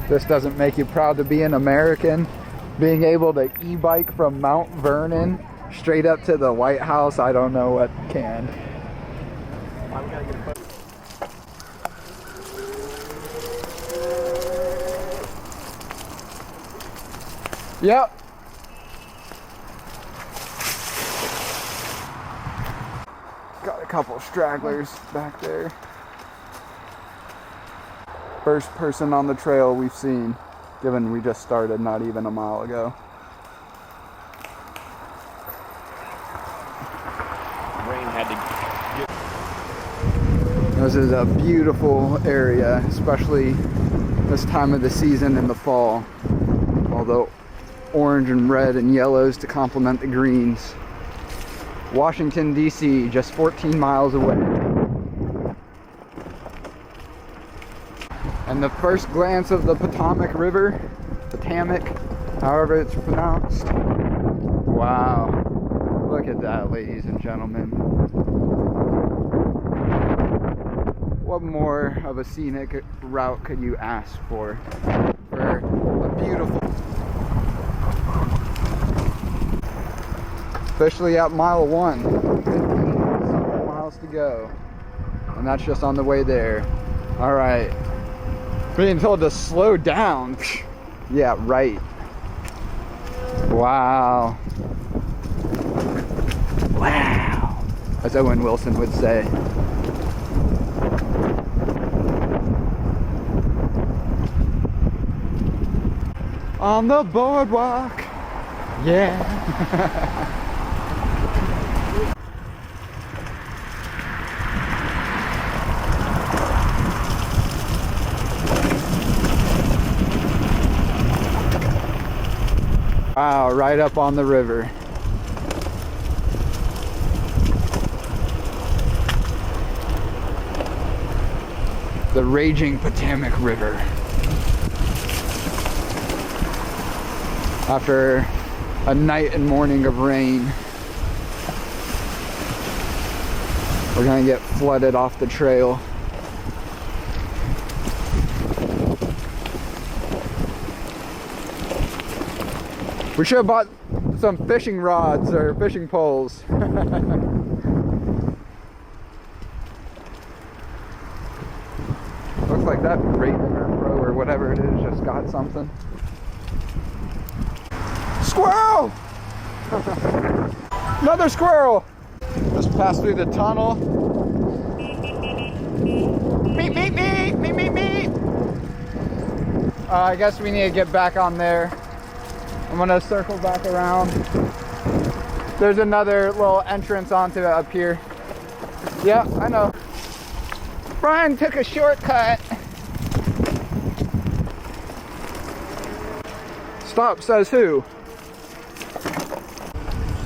this doesn't make you proud to be an American, being able to e-bike from Mount Vernon straight up to the White House, I don't know what can. Yep. Got a couple stragglers back there. First person on the trail we've seen, given we just started not even a mile ago. Rain had to This is a beautiful area, especially this time of the season in the fall. Although orange and red and yellows to complement the greens. Washington, D.C., just 14 miles away. And the first glance of the Potomac River, Potomac, however it's pronounced. Wow. Look at that, ladies and gentlemen. What more of a scenic route could you ask for a beautiful... Officially at mile 1, 15 miles to go, and that's just on the way there. All right, being told to slow down. Yeah, right. Wow. Wow, as Owen Wilson would say. On the boardwalk. Yeah. Wow, right up on the river. The raging Potomac River. After a night and morning of rain, we're gonna get flooded off the trail. We should have bought some fishing rods or fishing poles. Looks like that Reagan or Pro or whatever it is just got something. Squirrel! Another squirrel! Just passed through the tunnel. Meep, meep, meep, meep, meep, meep. I guess we need to get back on there. I'm gonna circle back around. There's another little entrance onto it up here. Yeah, I know. Brian took a shortcut. Stop, says who?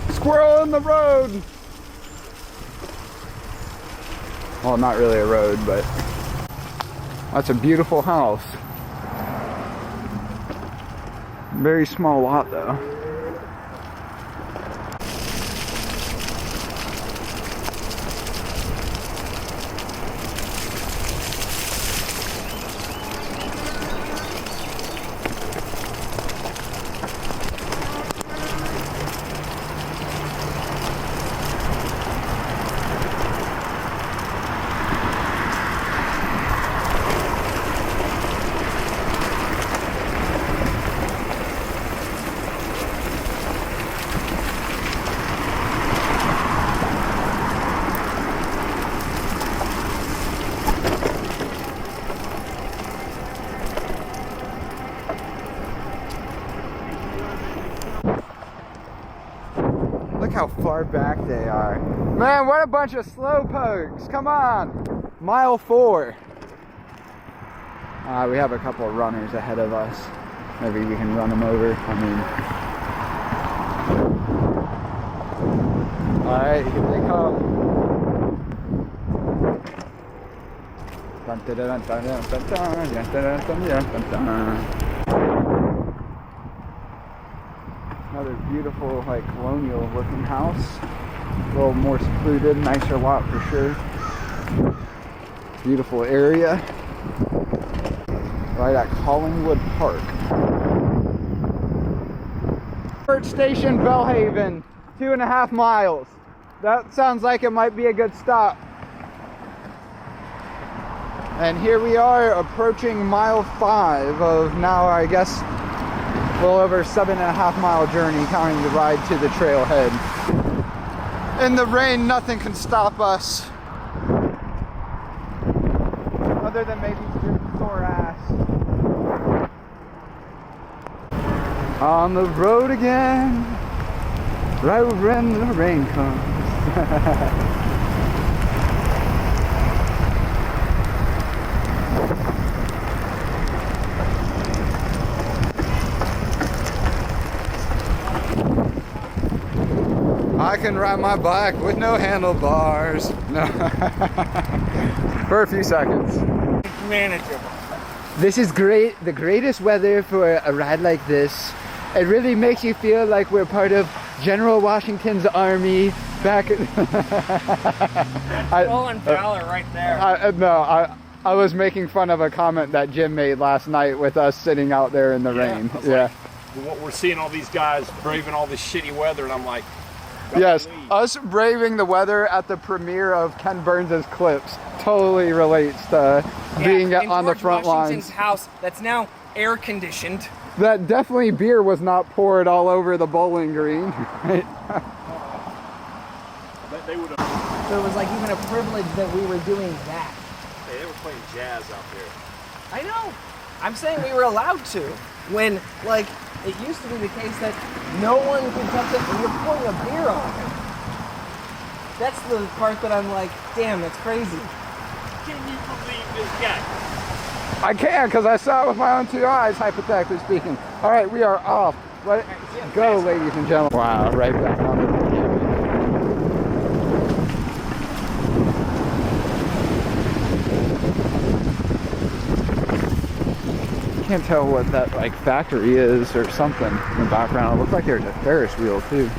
Squirrel in the road. Well, not really a road, but that's a beautiful house. Very small lot though. Look how far back they are. Man, what a bunch of slow pokes. Come on. Mile 4. We have a couple of runners ahead of us. Maybe we can run them over. I mean... Alright, here they come. Another beautiful, like, colonial looking house. A little more secluded, nicer lot for sure. Beautiful area. right at Collingwood Park. Church Station, Bellhaven, 2.5 miles. That sounds like it might be a good stop. And here we are approaching mile 5 of now, I guess, a little over 7.5 mile journey, counting the ride to the trailhead. In the rain, nothing can stop us. Other than maybe Jim's sore ass. On the road again, right when the rain comes. I can ride my bike with no handlebars. No. For a few seconds. Manageable. This is great, the greatest weather for a ride like this. It really makes you feel like we're part of General Washington's army back at... Stolen valor right there. I was making fun of a comment that Jim made last night with us sitting out there in the rain. Yeah. Like, what we're seeing all these guys braving all this shitty weather, and I'm like, yes, us braving the weather at the premiere of Ken Burns' Clips totally relates to being on the front Washington's lines. House that's now air conditioned. That definitely beer was not poured all over the Bowling Green. Right? they would have. So it was like even a privilege that we were doing that. Hey, they were playing jazz out there. I know. I'm saying we were allowed to. When, like, it used to be the case that no one could touch it and you're pouring a beer on it. That's the part that I'm like, damn, that's crazy. Can you believe this guy? I can, because I saw it with my own 2 eyes, hypothetically speaking. All right, we are off. Let go, ladies and gentlemen. Wow, right back on the beginning. Can't tell what that like factory is or something in the background. It looks like there's a Ferris wheel too.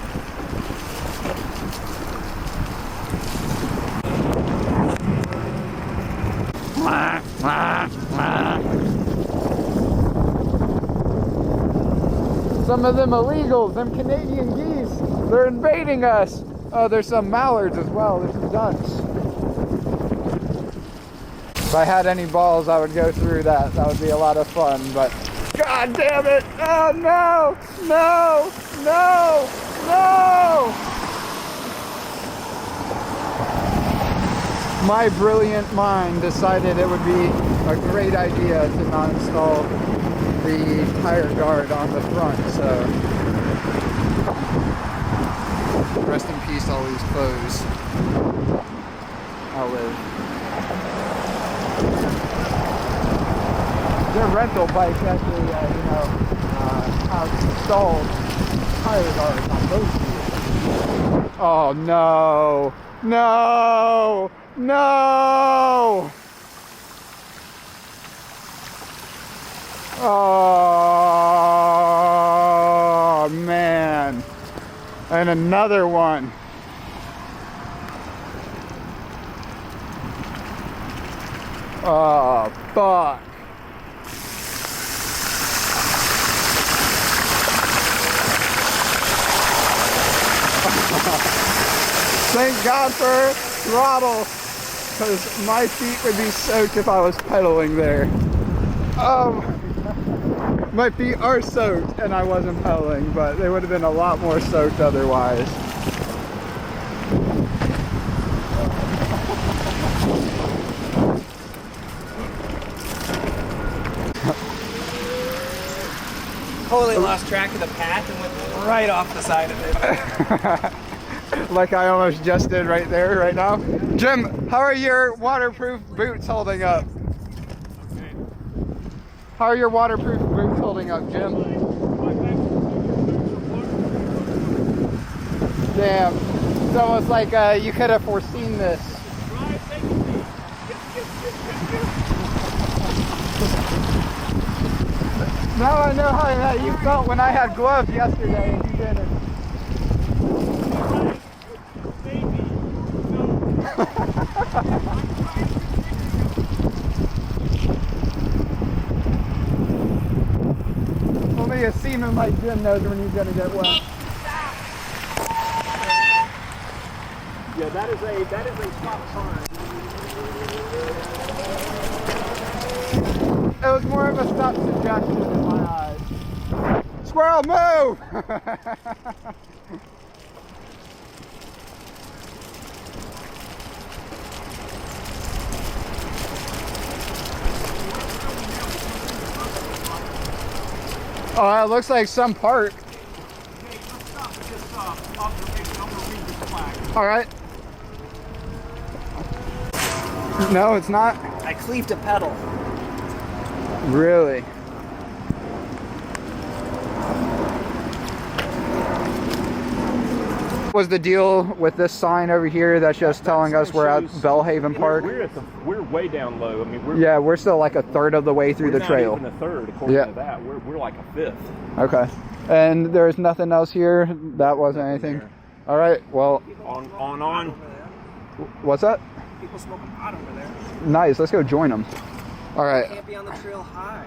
Some of them illegals, them Canadian geese, they're invading us. Oh, there's some mallards as well, there's some ducks. If I had any balls, I would go through that. That would be a lot of fun, but God damn it! Oh no! No! No! No! My brilliant mind decided it would be a great idea to not install the tire guard on the front, so rest in peace all these clothes. I'll live. Their rental bikes actually, have installed tire guards on those vehicles. Oh no! No! No! Oh man! And another one. Oh fuck! Thank God for throttle, because my feet would be soaked if I was pedaling there. My feet are soaked and I wasn't pedaling, but they would have been a lot more soaked otherwise. Totally lost track of the path and went right off the side of it. Like I almost just did right there, right now. Jim, how are your waterproof boots holding up? How are your waterproof boots holding up, Jim? Damn. It's almost like you could have foreseen this. Now I know how you felt when I had gloves yesterday and you didn't. only a seaman like Jim knows when he's gonna get wet. Yeah, that is a stop sign. It was more of a stop suggestion in my eyes. Squirrel, move! Oh, it looks like some park. Okay, let's stop at this observation. I'm gonna read this flag. All right. No, it's not. I cleaved a pedal. Really? Was the deal with this sign over here that's just telling us we're at Bellhaven Park? We're way down low. I mean, We're still like a third of the way through the trail. We're not even a third, according to that. We're like a fifth. Okay. And there's nothing else here? That wasn't anything? All right, well. On. What's that? People smoking pot over there. Nice, let's go join them. All right. Can't be on the trail high.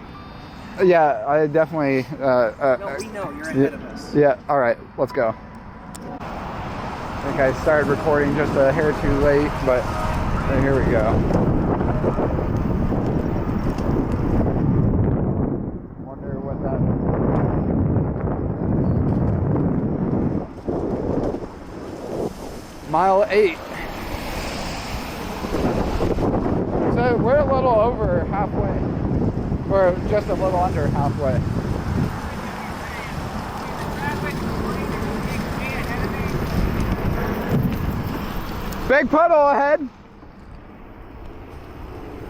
Yeah, I definitely. No, we know you're ahead of us. Yeah, all right, let's go. I think I started recording just a hair too late, but here we go. Wonder what that. Mile 8. So we're a little over halfway. Or just a little under halfway. Big puddle ahead.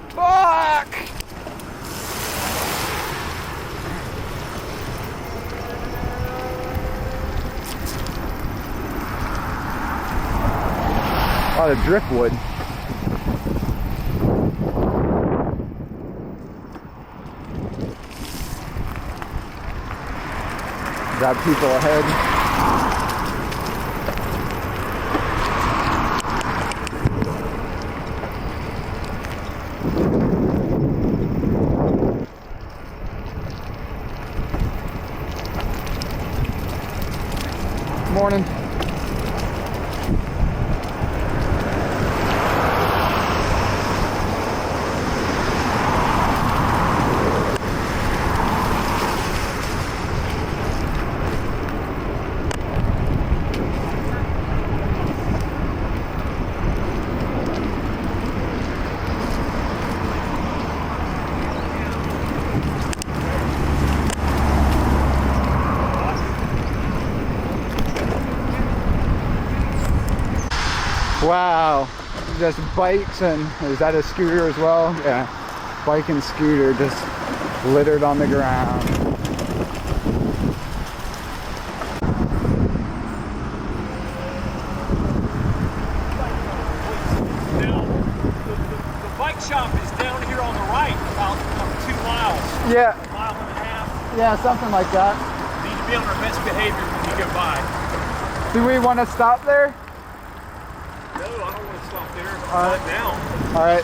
Fuck! A lot of driftwood. Got people ahead. Morning. Wow, just bikes and, is that a scooter as well? Yeah, bike and scooter just littered on the ground. Now, the bike shop is down here on the right, about 2 miles. Yeah. A mile and a half. Yeah, something like that. Need to be on our best behavior when you go by. Do we want to stop there? No, I don't want to stop there. All right. Not now. All right.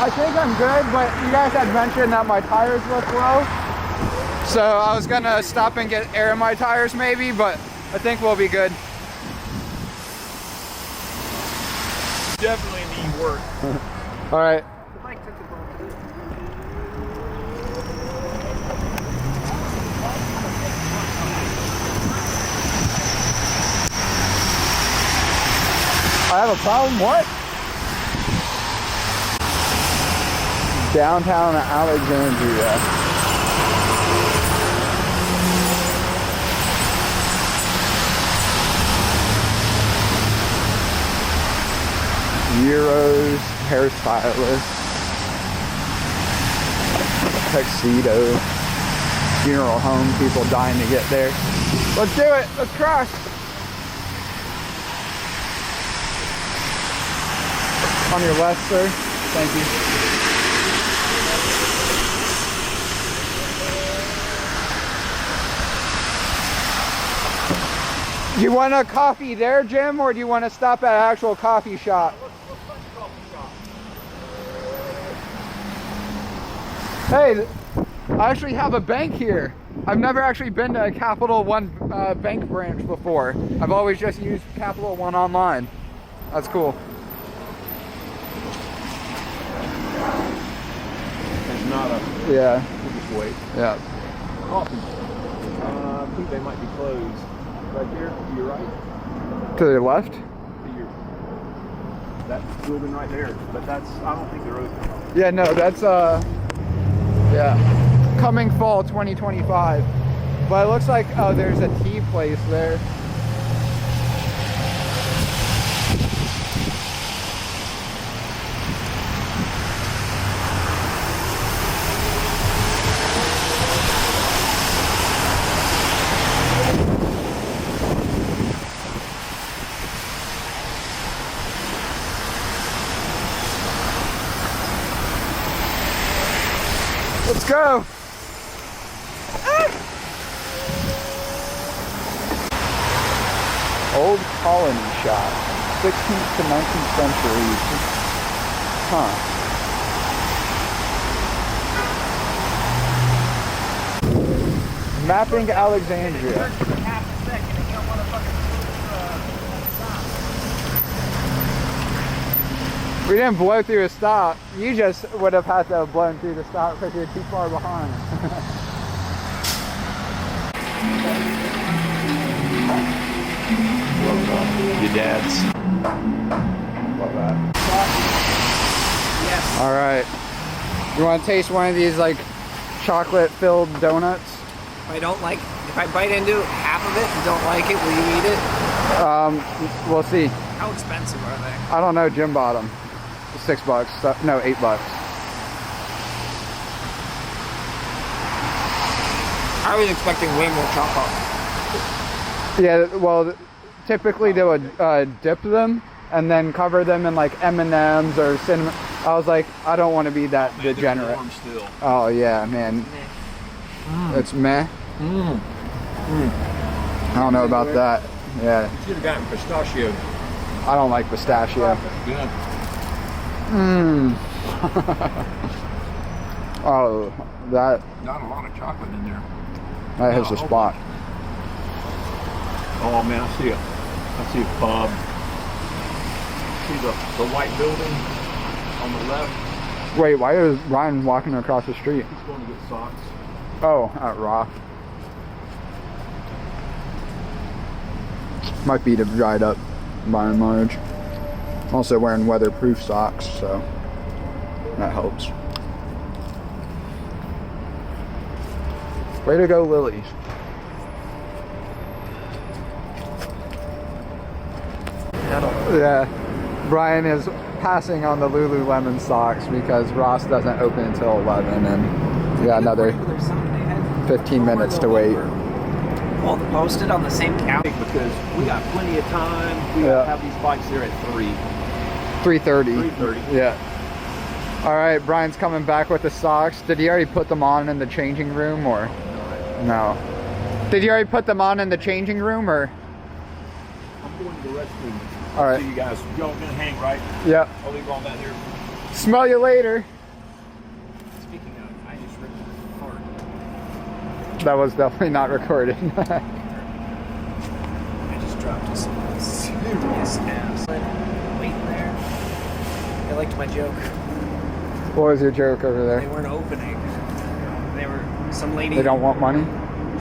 I think I'm good, but you guys had mentioned that my tires look low. So I was gonna stop and get air in my tires maybe, but I think we'll be good. Definitely need work. All right. The bike took the bump. I have a problem, what? Downtown Alexandria. Euros, hairstylist, tuxedo, funeral home, people dying to get there. Let's do it, let's cross. On your left, sir. Thank you. You want a coffee there, Jim, or do you want to stop at an actual coffee shop? Let's find a coffee shop. Hey, I actually have a bank here. I've never actually been to a Capital One bank branch before. I've always just used Capital One online. That's cool. It's not a... Yeah. We'll just wait. Yeah. Coffee. I think they might be closed. Right here, to your right. To the left? To your... That building right there. But that's... I don't think they're open. Yeah, no, that's yeah, coming fall 2025. But it looks like, oh, there's a tea place there. Let's go. Old colony shop, 16th to 19th century. Huh. Mapping Alexandria. We didn't blow through a stop. You just would have had to have blown through the stop because you're too far behind. Your dad's. Love that. Yes. All right. You want to taste one of these like chocolate-filled donuts? If I bite into half of it and don't like it, will you eat it? We'll see. How expensive are they? I don't know. Jim bought them. $6. No, $8. I was expecting way more chocolate. Yeah. Well, typically they would dip them and then cover them in like M&Ms or cinnamon. I was like, I don't want to be that degenerate. Still. Oh yeah, man. It's meh. I don't know about that. Yeah. You should have gotten pistachio. I don't like pistachio. Good. Oh, that Not a lot of chocolate in there. hits the spot. Oh man, I see a pub. See the white building on the left. Wait, why is Ryan walking across the street? He's going to get socks. Oh, at Rock. My feet have dried up by and large. Also wearing weatherproof socks, so that helps. Way to go, Lilies. Yeah, Brian is passing on the Lululemon socks because Ross doesn't open until 11 and we got another 15 minutes to wait. All posted on the same count. Because we got plenty of time. We got to have these bikes there at 3:30. 3:30. Yeah. All right, Brian's coming back with the socks. Did he already put them on in the changing room or? No. Did you already put them on in the changing room or? I'm going to the restroom. All right. See you guys. Y'all gonna hang, right? Yep. I'll leave all that here. Smell you later. Speaking of, I just ripped my heart. That was definitely not recorded. I just dropped some serious ass. Waiting there. They liked my joke. What was your joke over They there? weren't opening. They were some lady. They don't want money?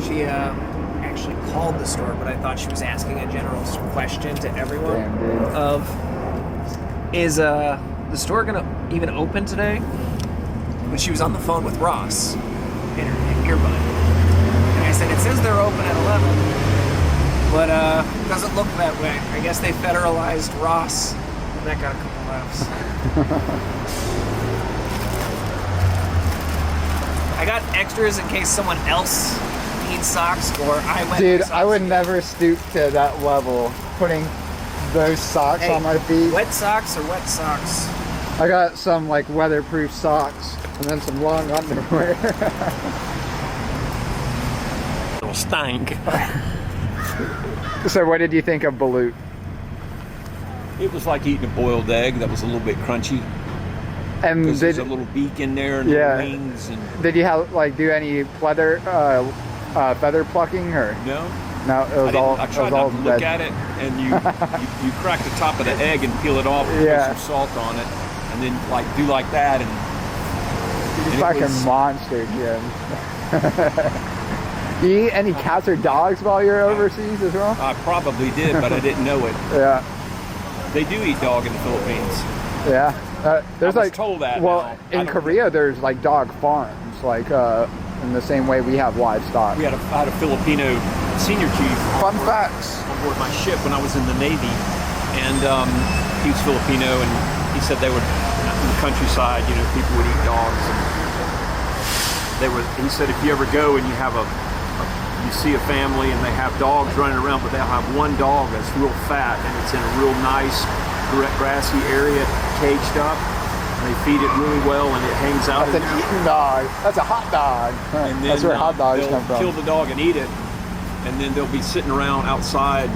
She actually called the store, but I thought she was asking a general question to everyone. Damn, dude. Is the store gonna even open today? But she was on the phone with Ross in her earbud, and I said it says they're open at 11, but doesn't look that way. I guess they federalized Ross, and that got a couple laughs. I got extras in case someone else needs socks, or I went. Dude, I would never stoop to that level, putting those socks on my feet. Wet socks or wet socks? I got some like weatherproof socks and then some long underwear. It'll stink. So what did you think of Balut? It was like eating a boiled egg that was a little bit crunchy. And Because there's a little beak in there and Yeah. little wings and did you have like do any feather plucking or no. no? It was all. I It was tried all not to look dead. at it, and you crack the top of the egg and peel it off and Yeah. put some salt on it, and then like do like that, and You it fucking was- monster, Jim. You eat any cats or dogs while you're overseas as well? I probably did, but I didn't know it. Yeah, They do eat dog in the Philippines. yeah. There's I was like told that well now. I in don't- Korea there's like dog farms like in the same way we have livestock. I had a Filipino senior chief Fun facts. on board my ship when I was in the Navy, and he was Filipino, and he said they would, in the countryside, you know, people would eat dogs, and he said if you ever go and you see a family and they have dogs running around, but they'll have one dog that's real fat and it's in a real nice grassy area, caged up, and they feed it really well and it hangs out That's in an there. eating dog. That's a hot dog. And then That's where hot dogs they'll come from. kill the dog and eat it, and then they'll be sitting around outside,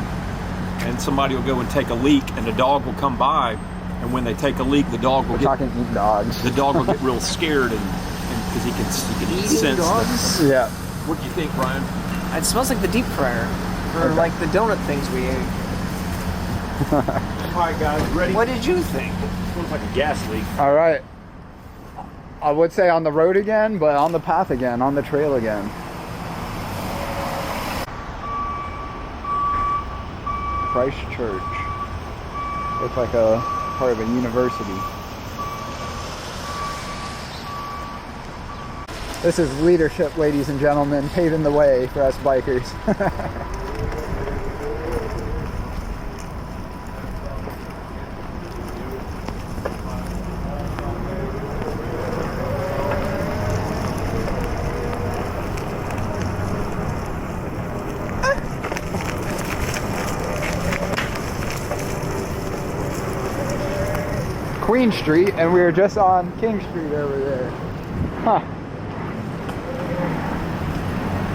and somebody will go and take a leak, and the dog will come by, and when they take a leak, the dog will We're get talking eating dogs. real scared, and because he can sense dogs? Yeah. What do you think, Brian? It smells like the deep fryer, or Okay. like the donut things we ate. All right, guys, ready? What did you think? Smells like a gas leak. All right. I would say on the road again, but on the path again, on the trail again. Christ Church. Looks like a part of a university. This is leadership, ladies and gentlemen, paving the way for us bikers. Queen Street, and we were just on King Street over there. Huh.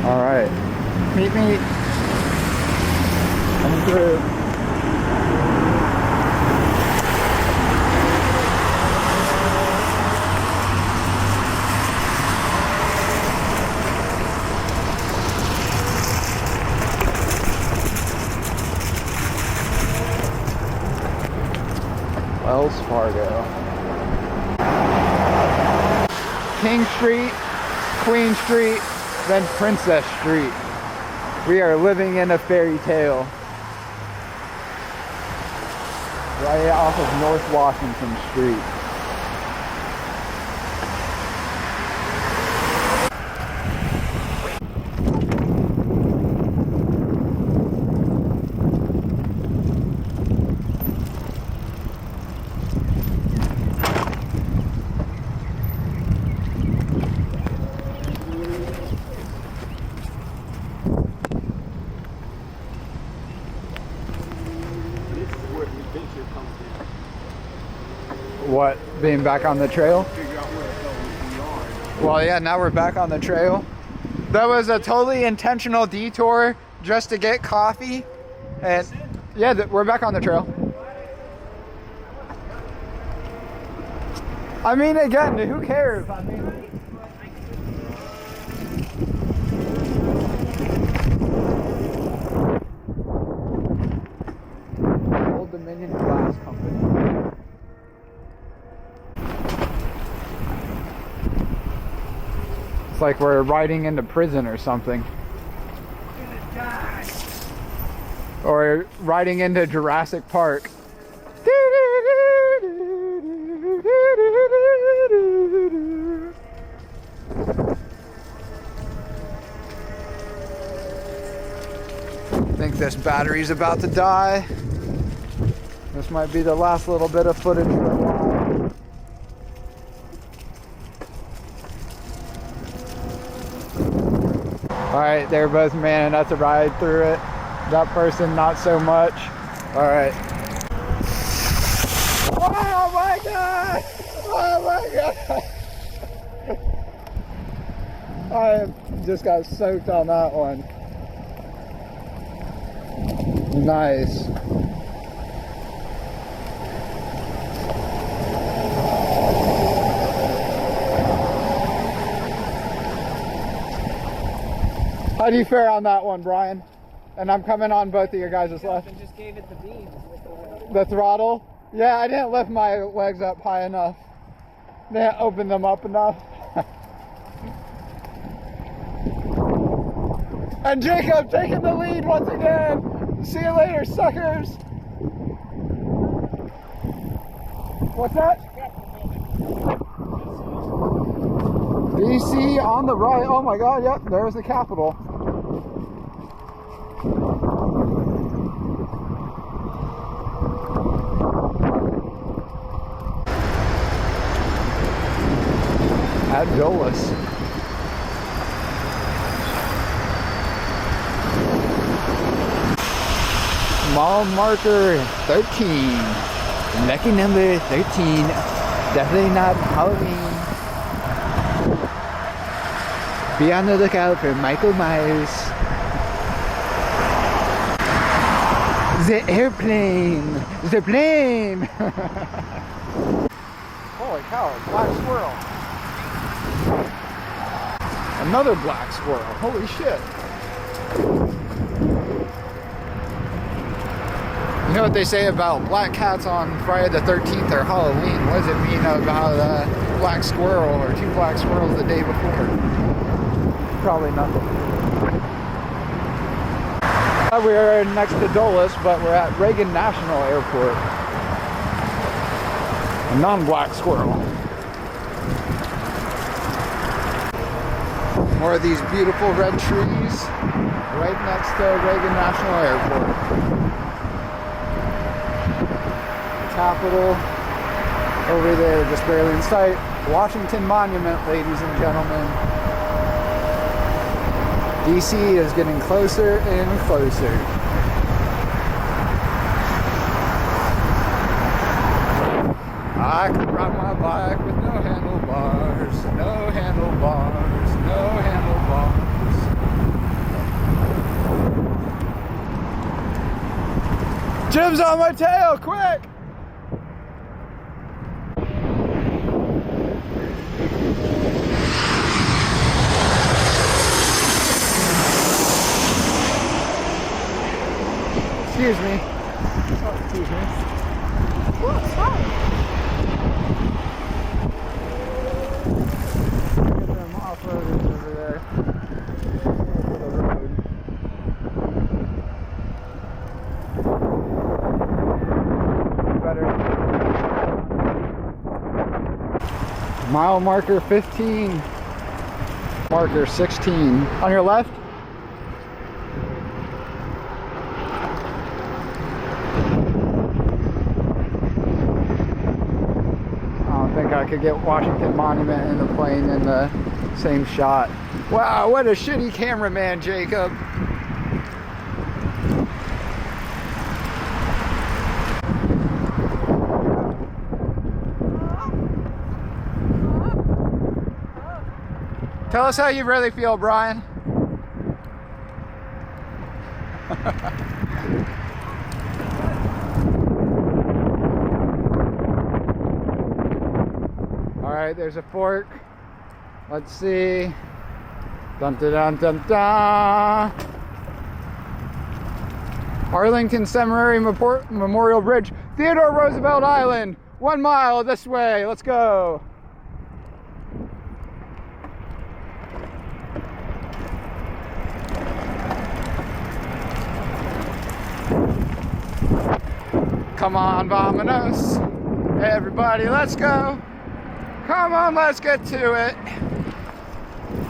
All right. Meet me. Coming through. Wells Fargo. King Street, Queen Street, then Princess Street. We are living in a fairy tale. Right off of North Washington Street. This is where the adventure comes in. What, being back on the trail? Figure out where the hell we are. Well, yeah, now we're back on the trail. That was a totally intentional detour just to get coffee. And yeah, we're back on the trail. I mean, again, who cares? I mean, Old Dominion Glass Company. It's like we're riding into prison or something. Or riding into Jurassic Park. Think this battery's about to die. This might be the last little bit of footage for a while. Alright, they're both manning up to ride through it. That person, not so much. Alright. Oh my god! Oh my god! I just got soaked on that one. Nice. How do you fare on that one, Brian? And I'm coming on both of your guys' left. And just gave it the beans with The throttle? Yeah, I didn't lift my legs up high enough. Didn't open them up enough. And Jacob taking the lead once again. See you later, suckers. What's that? DC on the right. Oh my God, yep, there's the Capitol. At Dulles. Mile marker 13. Lucky number 13. Definitely not Halloween. Be on the lookout for Michael Myers. The airplane! The plane! Holy cow, black squirrel. Another black squirrel. Holy shit. You know what they say about black cats on Friday the 13th or Halloween? What does it mean about a black squirrel or two black squirrels the day before? Probably nothing. We're next to Dulles, but we're at Reagan National Airport. A non-black squirrel. More of these beautiful red trees right next to Reagan National Airport. Capitol over there, just barely in sight. Washington Monument, ladies and gentlemen. DC is getting closer and closer. I can ride my bike with no handlebars, no handlebars, no handlebars. Jim's on my tail, quick! Excuse me. Oh, excuse me. Ooh, sorry. Get them off-roaders over there. Over the road. Better. Mile marker 15. Marker 16. On your left? I could get Washington Monument and the plane in the same shot. Wow, what a shitty cameraman, Jacob. Tell us how you really feel, Brian. Alright, there's a fork. Let's see. Dun dun dun dun dun. Arlington Seminary Memorial Bridge. Theodore Roosevelt Island. 1 mile this way. Let's go. Come on, vamonos. Everybody, let's go. Come on, let's get to it.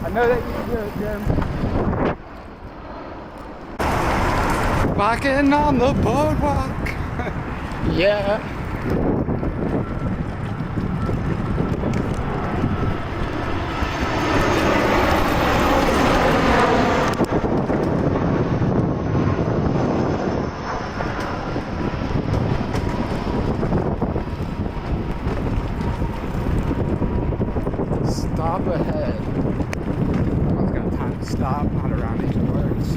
I know that you can do it, Jim. Walking on the boardwalk. Yeah. Stop ahead. Everyone's got time to stop, not around these words.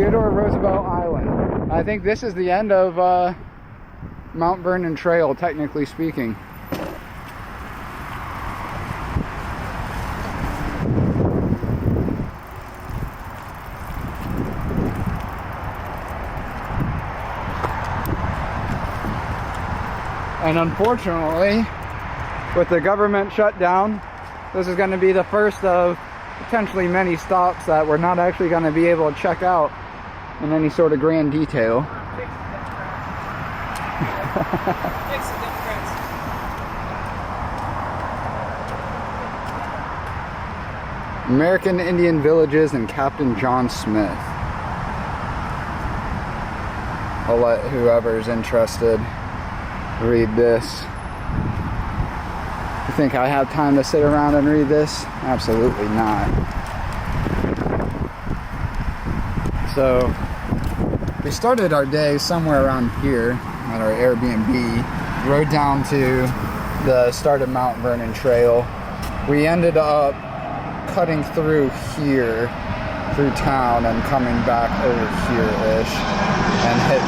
Theodore Roosevelt Island. I think this is the end of Mount Vernon Trail, technically speaking. And unfortunately, with the government shutdown, this is going to be the first of potentially many stops that we're not actually going to be able to check out in any sort of grand detail. American Indian Villages and Captain John Smith. I'll let whoever's interested read this. You think I have time to sit around and read this? Absolutely not. So we started our day somewhere around here at our Airbnb, rode down to the start of Mount Vernon Trail. We ended up cutting through here, through town, and coming back over here-ish, and hit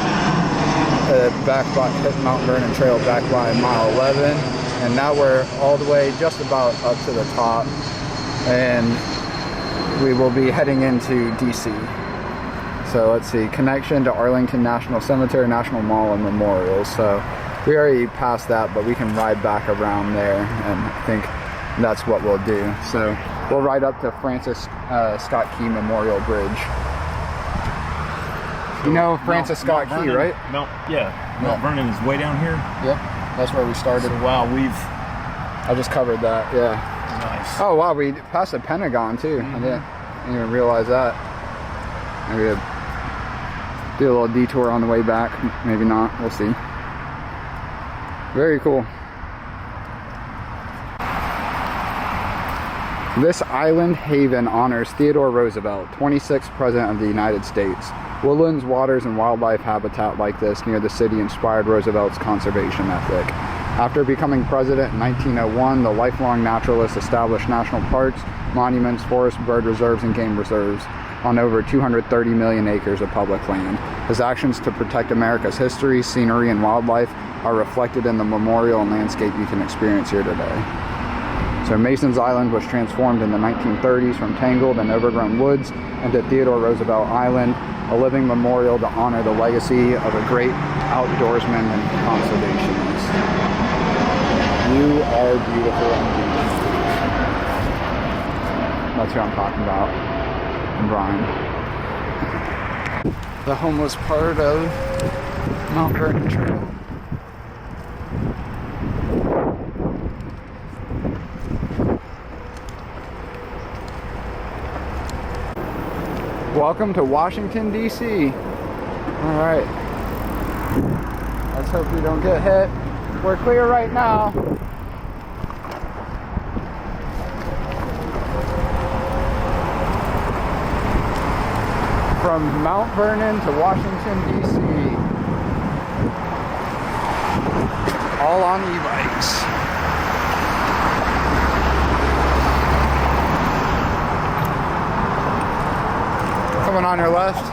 Mount Vernon Trail back by mile 11, and now we're all the way just about up to the top, and we will be heading into DC. So let's see, connection to Arlington National Cemetery, National Mall, and Memorial. So we already passed that, but we can ride back around there, and I think that's what we'll do. So we'll ride up to Francis Scott Key Memorial Bridge. You know Francis Scott Key, right? Mount Vernon is way down here. Yep, that's where we started. So, wow, I just covered that, yeah. Nice. Oh wow, we passed the Pentagon too. I didn't even realize that. Maybe we'll do a little detour on the way back. Maybe not, we'll see. Very cool. This island haven honors Theodore Roosevelt, 26th President of the United States. Woodlands, waters, and wildlife habitat like this near the city inspired Roosevelt's conservation ethic. After becoming president in 1901, the lifelong naturalist established national parks, monuments, forests, bird reserves, and game reserves on over 230 million acres of public land. His actions to protect America's history, scenery, and wildlife are reflected in the memorial and landscape you can experience here today. So Mason's Island was transformed in the 1930s from tangled and overgrown woods into Theodore Roosevelt Island, a living memorial to honor the legacy of a great outdoorsman and conservationist. You are beautiful indeed. That's who I'm talking about, and Brian. The homeless part of Mount Vernon Trail. Welcome to Washington, D.C. Alright. Let's hope we don't get hit. We're clear right now. From Mount Vernon to Washington, D.C. All on e-bikes. Coming on your left.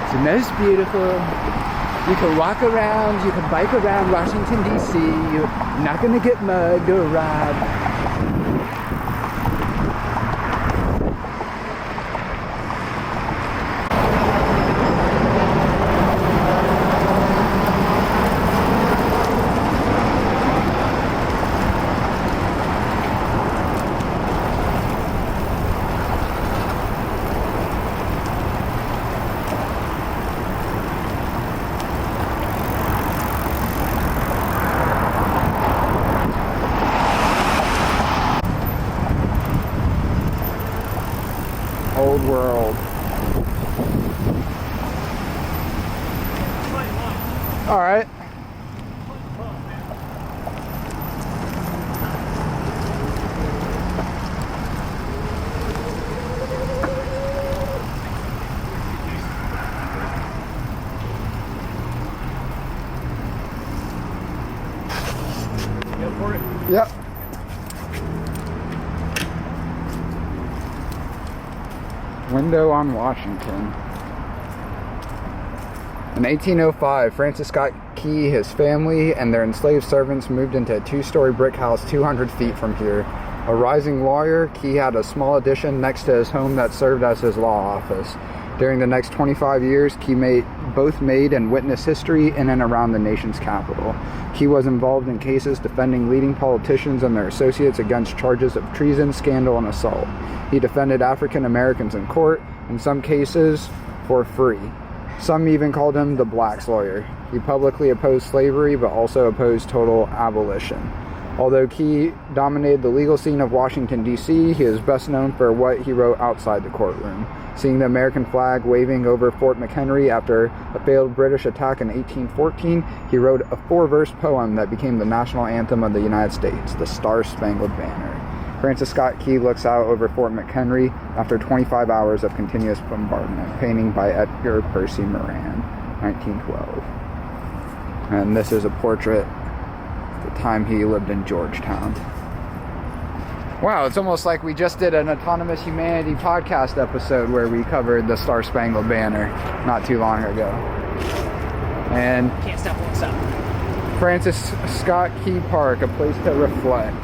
It's the most beautiful. You can walk around, you can bike around Washington, D.C. You're not going to get mugged or robbed. for it? Yep. Window on Washington. In 1805, Francis Scott Key, his family, and their enslaved servants moved into a two-story brick house 200 feet from here. A rising lawyer, Key had a small addition next to his home that served as his law office. During the next 25 years, Key both made and witnessed history in and around the nation's capital. Key was involved in cases defending leading politicians and their associates against charges of treason, scandal, and assault. He defended African Americans in court, in some cases for free. Some even called him the blacks lawyer. He publicly opposed slavery, but also opposed total abolition. Although Key dominated the legal scene of Washington, D.C., he is best known for what he wrote outside the courtroom. Seeing the American flag waving over Fort McHenry after a failed British attack in 1814, he wrote a 4-verse poem that became the national anthem of the United States, the Star-Spangled Banner. Francis Scott Key looks out over Fort McHenry after 25 hours of continuous bombardment, painting by Edgar Percy Moran, 1912. And this is a portrait of the time he lived in Georgetown. Wow, it's almost like we just did an Autonomous Humanity podcast episode where we covered the Star-Spangled Banner not too long ago. And Can't stop, won't stop. Francis Scott Key Park, a place to reflect.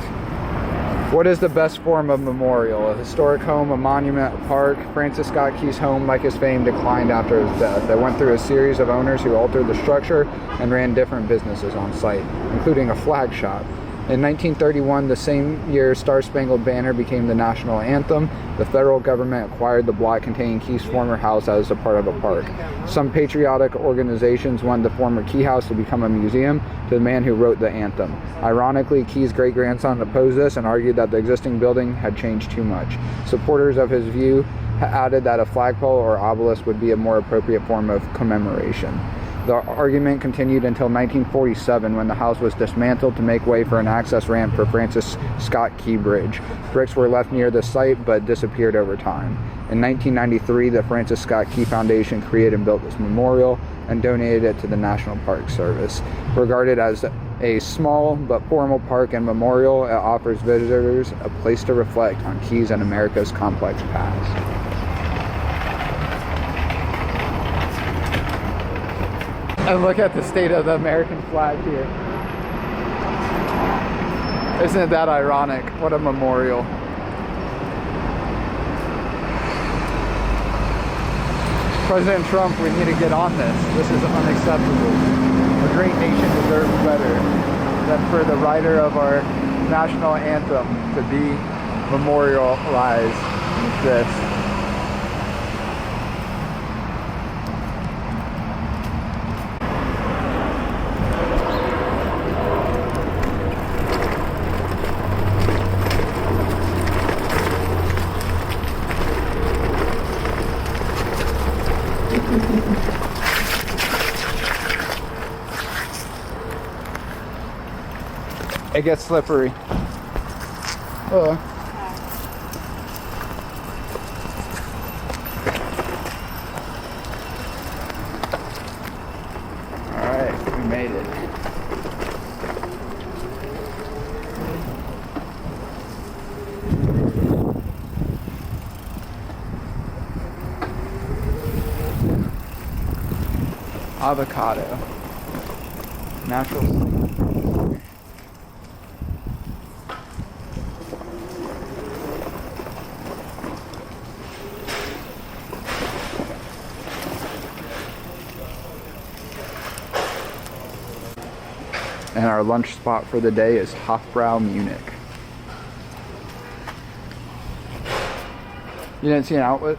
What is the best form of memorial? A historic home, a monument, a park? Francis Scott Key's home, like his fame, declined after his death. It went through a series of owners who altered the structure and ran different businesses on site, including a flag shop. In 1931, the same year Star-Spangled Banner became the national anthem, the federal government acquired the block containing Key's former house as a part of a park. Some patriotic organizations wanted the former Key house to become a museum to the man who wrote the anthem. Ironically, Key's great-grandson opposed this and argued that the existing building had changed too much. Supporters of his view added that a flagpole or obelisk would be a more appropriate form of commemoration. The argument continued until 1947 when the house was dismantled to make way for an access ramp for Francis Scott Key Bridge. Bricks were left near the site but disappeared over time. In 1993, the Francis Scott Key Foundation created and built this memorial and donated it to the National Park Service. Regarded as a small but formal park and memorial, it offers visitors a place to reflect on Keys and America's complex past. And look at the state of the American flag here. Isn't that ironic? What a memorial. President Trump, we need to get on this. This is unacceptable. A great nation deserves better than for the writer of our national anthem to be memorialized with this. It gets slippery. Alright, we made it. Avocado. Natural. And our lunch spot for the day is Hofbrau Munich. You didn't see an outlet?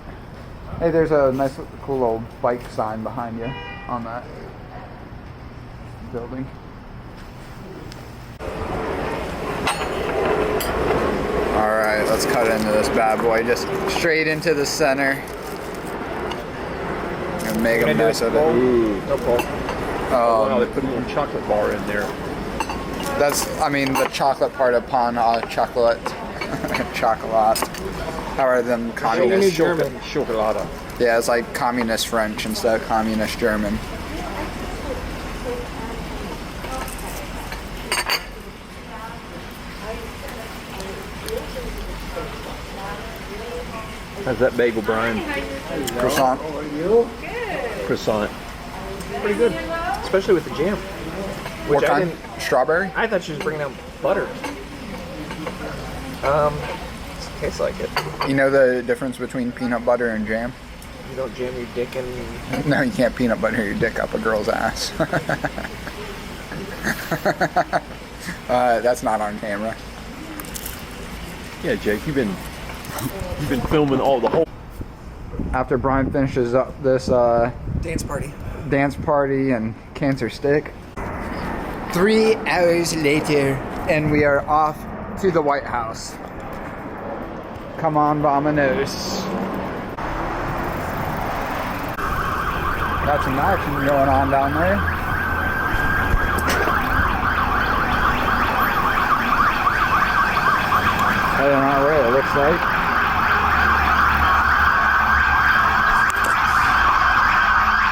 Hey, there's a nice, cool little bike sign behind you on that building. Alright, let's cut into this bad boy. Just straight into the center. Gonna make a mess of it. Ooh, no problem. Wow, they put a little chocolate bar in there. That's, I mean, the chocolate part upon chocolate. Chocolat. How are them communist? German. Chocolate. Yeah, it's like communist French instead of communist German. How's that bagel, Brian? Croissant. Croissant. Pretty good, especially with the jam. What Which I kind? didn't. Strawberry? I thought she was bringing out butter. Tastes like it. You know the difference between peanut butter and jam? You don't jam your dick in. No, you can't peanut butter your dick up a girl's ass. That's not on camera. Yeah, Jake, you've been filming all the whole. After Brian finishes up this Dance party and cancer stick, 3 hours later, and we are off to the White House. Come on, vamonos. Got some action going on down there. Heading our way, it looks like.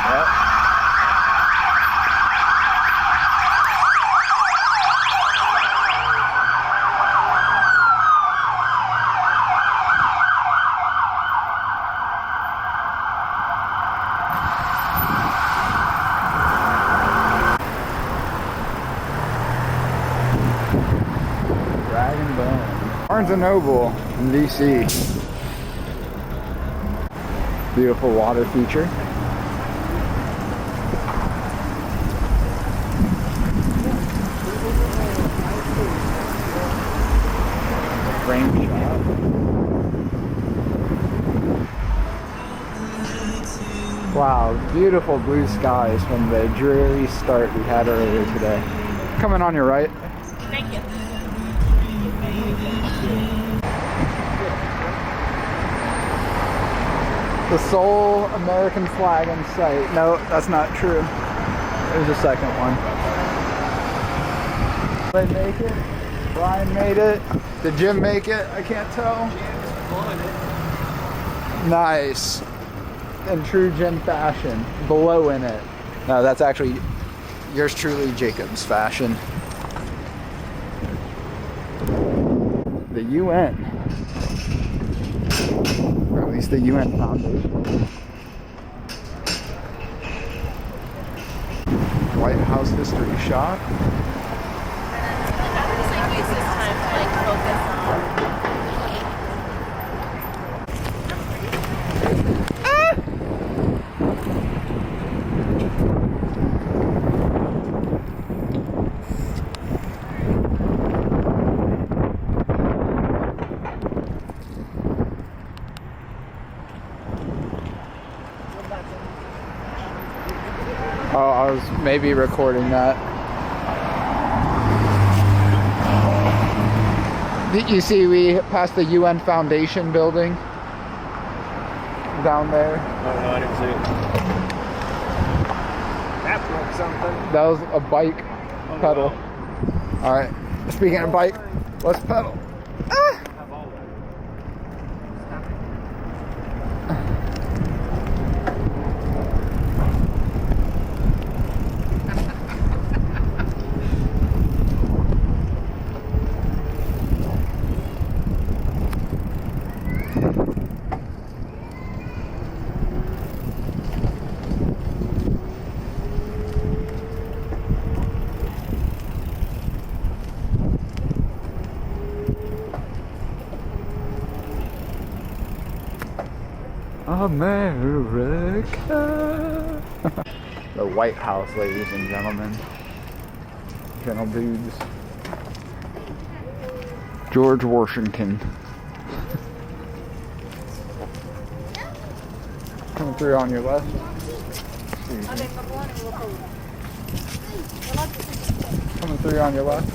Yep. Rag and Bone. Barnes & Noble in DC. Beautiful water feature. Frame shot. Wow, beautiful blue skies from the dreary start we had earlier today. Coming on your right. Thank you. The sole American flag in sight. No, that's not true. There's a second one. Did they make it? Brian made it. Did Jim make it? I can't tell. Nice. In true Jim fashion. Blowing it. No, that's actually yours truly, Jacob's fashion. The UN. Or at least the UN Foundation. White House history shop. I was like, use this time to like focus Oh, I was maybe recording that. Did you see we passed the UN Foundation building down there? Oh, no, I didn't see it. that broke something. That was a bike pedal. Wow. All right. Speaking of bike, let's pedal. Ah! America. The White House, ladies and gentlemen. Gentle dudes. George Washington. Coming through on your left. Coming through on your left.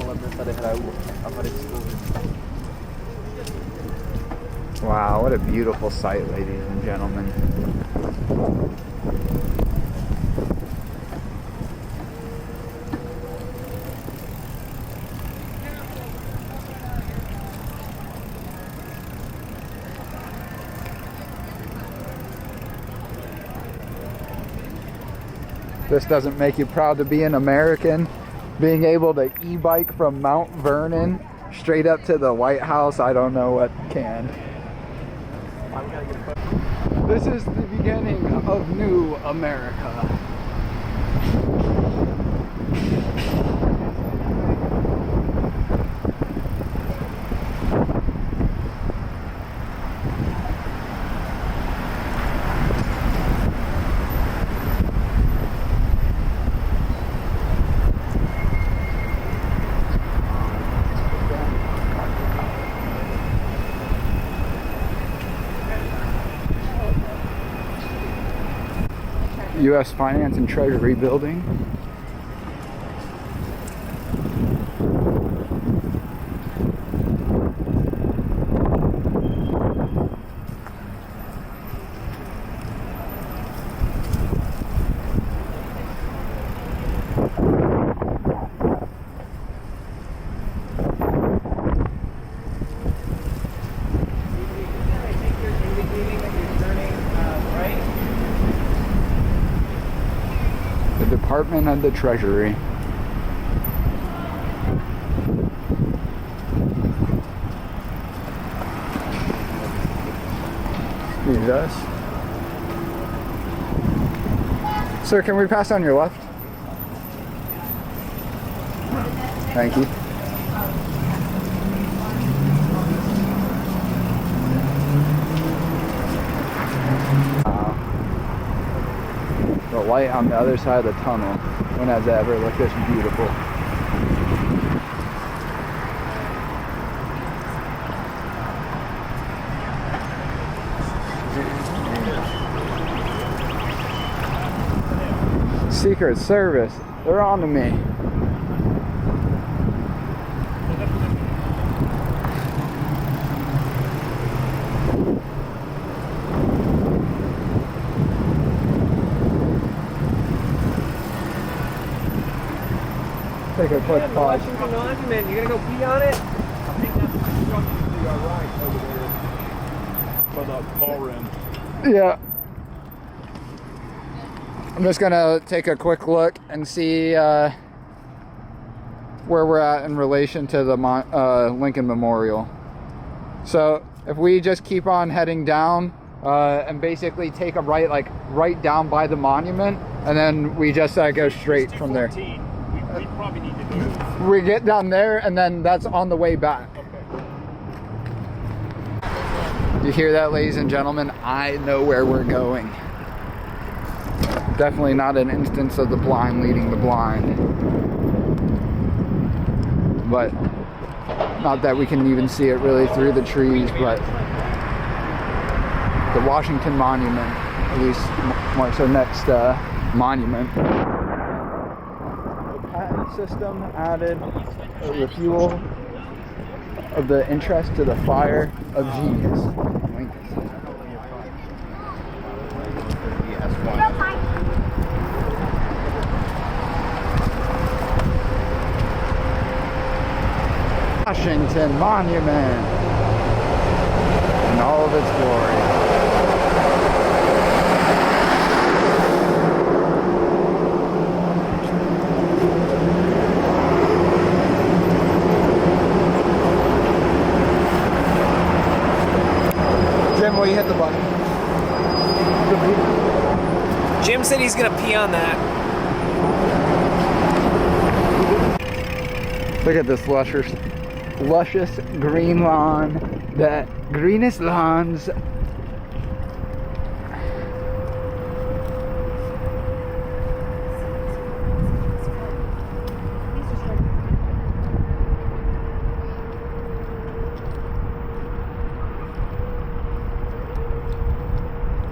Wow, what a beautiful sight, ladies and gentlemen. This doesn't make you proud to be an American. Being able to e-bike from Mount Vernon straight up to the White House, I don't know what can. This is the beginning of New America. U.S. Finance and Treasury Building. Department of the Treasury. Excuse us. Sir, can we pass on your left? Thank you. The light on the other side of the tunnel, when has it ever looked this beautiful? Secret Service, they're on to me. Take a quick pause. Washington Monument. You gonna go pee on it? I think that's the construction to our right over there for the ballroom. Yeah. I'm just gonna take a quick look and see where we're at in relation to the Lincoln Memorial. So if we just keep on heading down and basically take a right, like right down by the monument, and then we just go straight from there. We probably need to do. We get down there, and then that's on the way back. Okay. You hear that, ladies and gentlemen? I know where we're going. Definitely not an instance of the blind leading the blind. But not that we can even see it really through the trees, but the Washington Monument at least marks our next monument. System added a refuel of the interest to the fire of genius. Washington Monument in all of its glory. Will you hit the button? Jim said he's gonna pee on that. Look at this luscious green lawn. The greenest lawns.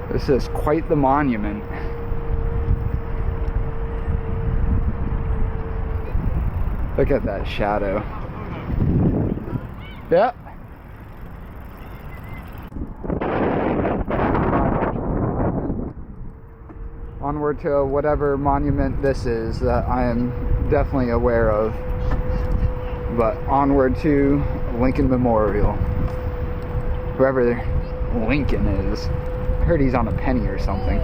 This is quite the monument. Look at that shadow. Yep. Onward to whatever monument this is that I am definitely aware of. But onward to Lincoln Memorial. Whoever Lincoln is. I heard he's on a penny or something.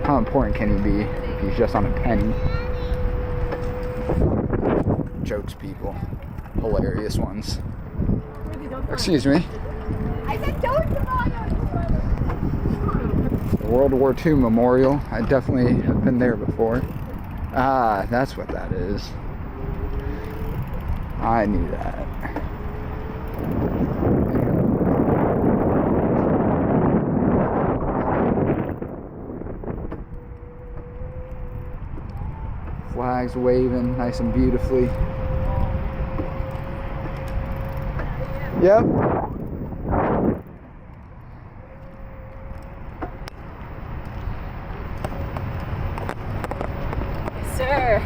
How important can he be if he's just on a penny? Jokes, people. Hilarious ones. Excuse me. I said don't come on. The World War II Memorial. I definitely have been there before. Ah, that's what that is. I knew that. Flags waving nice and beautifully. Yep. Sir.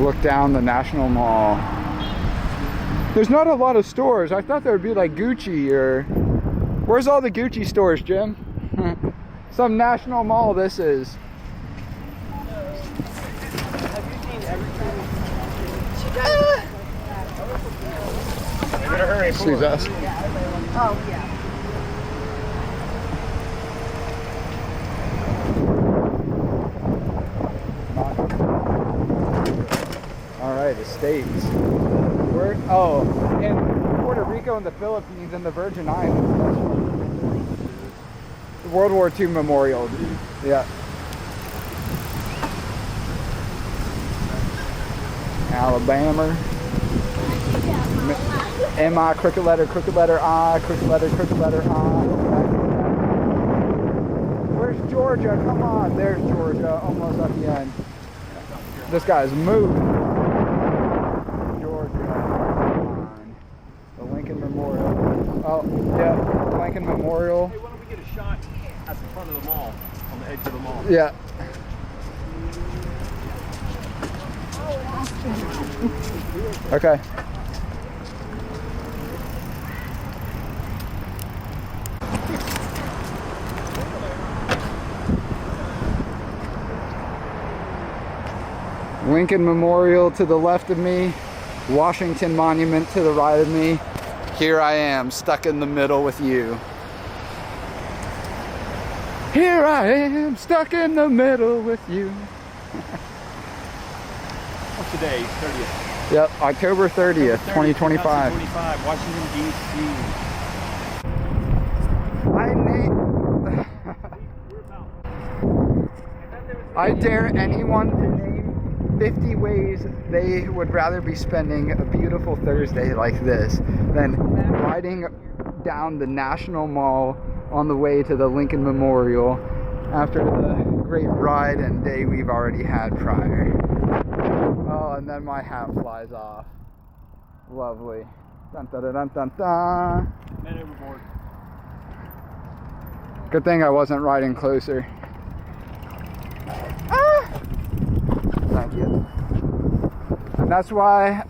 Look down the National Mall. There's not a lot of stores. I thought there would be like Gucci or... Where's all the Gucci stores, Jim? Some National Mall this is. Have you seen everything? You better hurry. Excuse us. Oh yeah. All right, the States. Where? Oh, in Puerto Rico and the Philippines and the Virgin Islands. The World War II Memorial. Yeah. Alabama. M-I, crooked letter I, crooked letter I. Where's Georgia? Come on. There's Georgia, almost at the end. This guy's moved. The Lincoln Memorial. Oh, yeah, Lincoln Memorial. Hey, why don't we get a shot at the front of the mall, on the edge of the mall? Yeah. Okay. Lincoln Memorial to the left of me, Washington Monument to the right of me. Here I am, stuck in the middle with you. Here I am, stuck in the middle with you. What's today? 30th. Yep, October 30th, 2025. 2025, Washington, D.C. I dare anyone to name 50 ways they would rather be spending a beautiful Thursday like this than riding down the National Mall on the way to the Lincoln Memorial after the great ride and day we've already had prior. Oh, and then my hat flies off. Lovely. Dun dun dun dun dun. Man overboard. Good thing I wasn't riding closer. Ah! Thank you. And that's why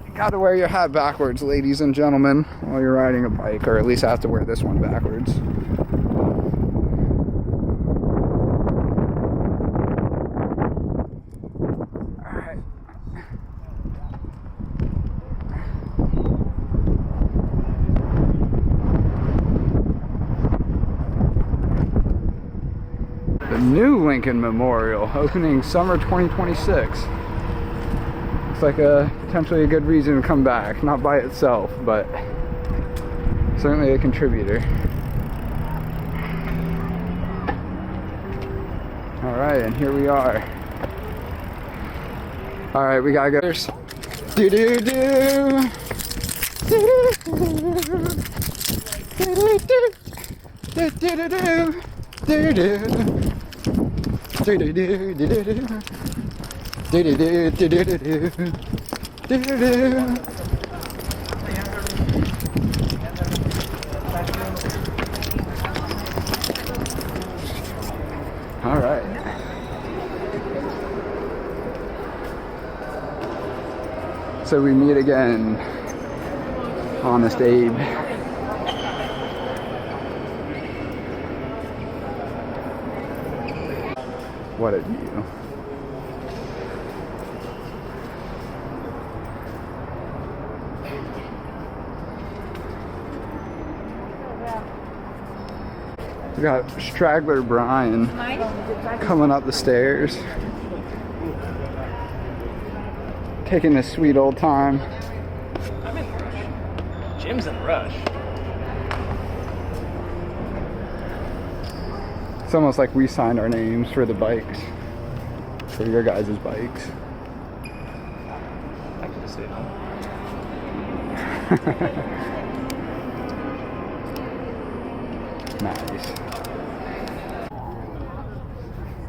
you gotta wear your hat backwards, ladies and gentlemen, while you're riding a bike, or at least I have to wear this one backwards. Alright. The new Lincoln Memorial, opening summer 2026. Looks like potentially a good reason to come back. Not by itself, but certainly a contributor. Alright, and here we are. Alright, we gotta go. Do-do-do! Do-do-do! Do-do-do! All right. So we meet again, Honest Abe. What a view. We got Straggler Brian coming up the stairs. Taking a sweet old time. I'm in rush. Jim's in rush. It's almost like we signed our names for the bikes. For your guys' bikes. I could have stayed home. Nice.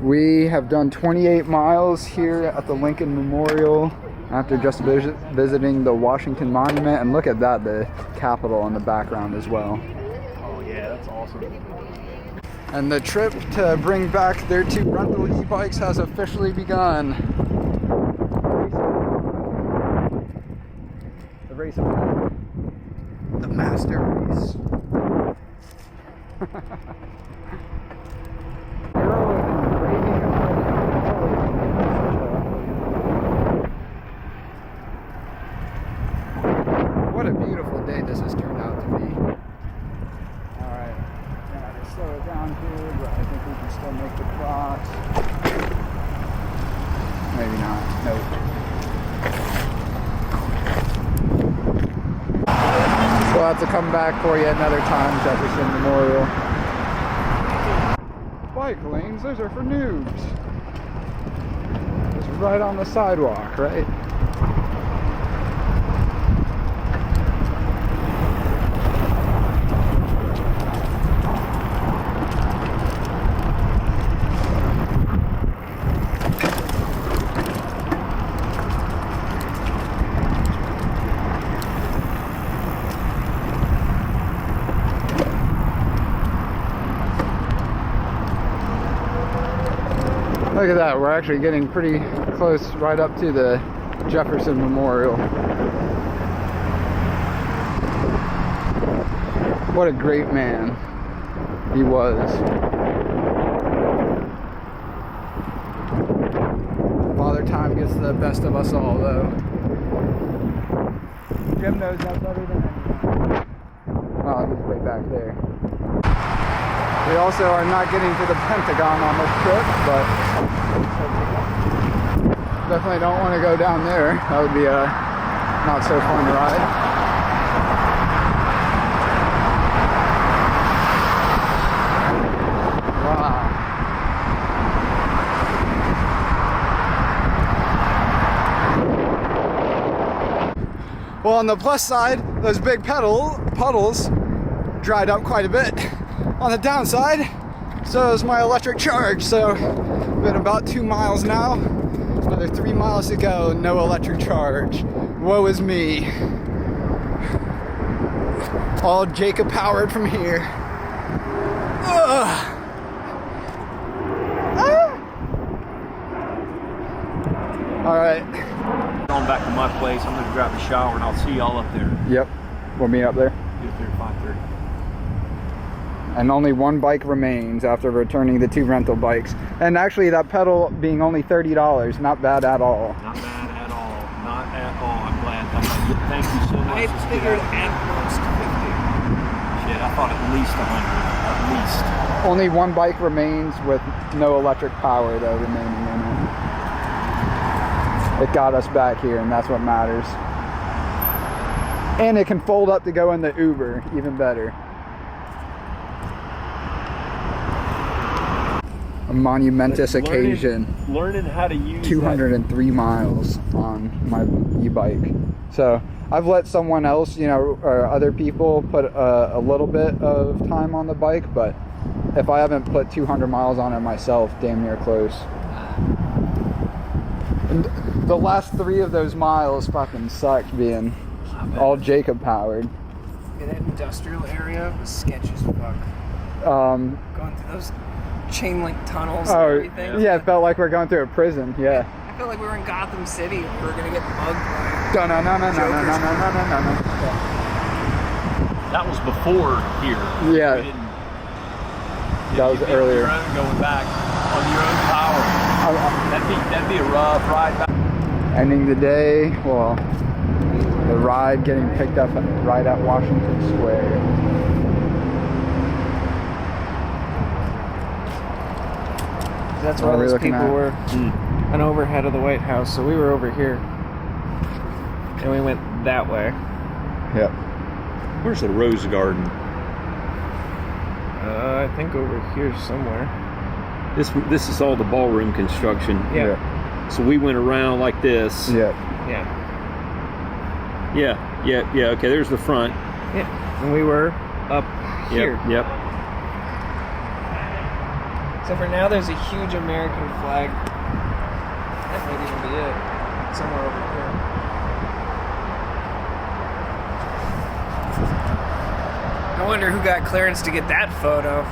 We have done 28 miles here at the Lincoln Memorial after just visiting the Washington Monument. And look at that, the Capitol in the background as well. Oh yeah, that's awesome. And the trip to bring back their 2 rental e-bikes has officially begun. The race of the master race. What a beautiful day this has turned out to be. Alright, gonna have to slow it down here, but I think we can still make the cross. Maybe not. Nope. We'll have to come back for you another time, Jefferson Memorial. Bike lanes, those are for noobs. Just right on the sidewalk, right? Look at that, we're actually getting pretty close right up to the Jefferson Memorial. What a great man he was. Father Time gets the best of us all though. Jim knows that better than anyone. Oh, he's way back there. We also are not getting to the Pentagon on this trip, but definitely don't want to go down there. That would be a not so fun ride. Wow. Well, on the plus side, those big puddles dried up quite a bit. On the downside, so is my electric charge. So been about 2 miles now. Another 3 miles to go, no electric charge. Woe is me. All Jacob powered from here. Ugh. Ah. All right. Going back to my place, I'm gonna grab a shower and I'll see y'all up there. Yep, we'll meet up there. Get up there at 5:30. And only 1 bike remains after returning the 2 rental bikes. And actually that pedal being only $30, not bad at all. Not bad at all. Not at all. I'm glad. Thank you so much. I figured at most 50. Shit, I thought at least 100. At least. Only 1 bike remains with no electric power though remaining in it. It got us back here and that's what matters. And it can fold up to go in the Uber, even better. A monumentous occasion. Learning how to use 203 miles on my e-bike. So I've let someone else, or other people put a little bit of time on the bike, but if I haven't put 200 miles on it myself, damn near close. And the last 3 of those miles fucking sucked being all Jacob powered. Yeah, that industrial area was sketchy as fuck. Going through those chain link tunnels and everything. Yeah, it felt like we're going through a prison. Yeah. I felt like we were in Gotham City. We were gonna get bugged by No. That was before here. Yeah. We didn't, That was earlier. Going back on your own power. That'd be a rough ride back. Ending the day, well, the ride getting picked up right at Washington Square. That's What where are we those looking people at? were. An overhead of the White House, so we were over here. And we went that way. Yep. Where's the Rose Garden? I think over here somewhere. This is all the ballroom construction. Yeah. So we went around like this. Yep. Yeah. Yeah. Okay, there's the front. Yeah. And we were up here. Yep. Except for now there's a huge American flag. That might even be it. Somewhere over here. I wonder who got clearance to get that photo.